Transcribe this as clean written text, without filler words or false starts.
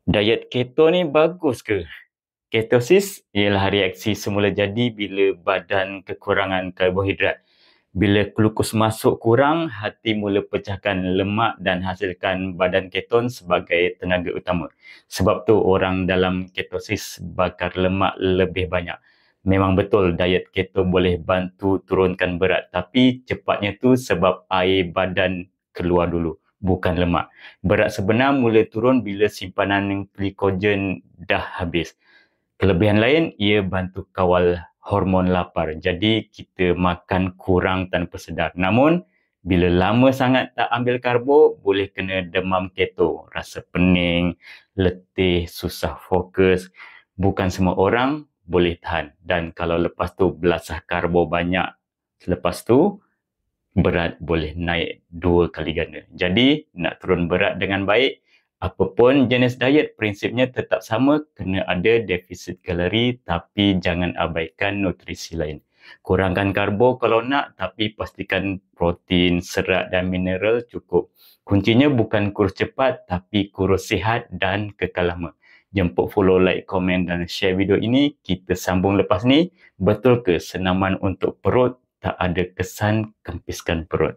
Diet keto ni bagus ke? Ketosis ialah reaksi semula jadi bila badan kekurangan karbohidrat. Bila glukos masuk kurang, hati mula pecahkan lemak dan hasilkan badan keton sebagai tenaga utama. Sebab tu orang dalam ketosis bakar lemak lebih banyak. Memang betul diet keto boleh bantu turunkan berat, tapi cepatnya tu sebab air badan keluar dulu, bukan lemak. Berat sebenar mula turun bila simpanan glikogen dah habis. Kelebihan lain, ia bantu kawal hormon lapar. Jadi, kita makan kurang tanpa sedar. Namun, bila lama sangat tak ambil karbo, boleh kena demam keto. Rasa pening, letih, susah fokus. Bukan semua orang boleh tahan. Dan kalau lepas tu belasah karbo banyak, selepas tu, berat boleh naik 2 kali ganda. Jadi, nak turun berat dengan baik, apapun jenis diet, prinsipnya tetap sama, kena ada defisit kalori tapi jangan abaikan nutrisi lain. Kurangkan karbo kalau nak, tapi pastikan protein, serat dan mineral cukup. Kuncinya bukan kurus cepat, tapi kurus sihat dan kekal lama. Jemput follow, like, komen dan share video ini. Kita sambung lepas ni. Betul ke senaman untuk perut tak ada kesan kempiskan perut?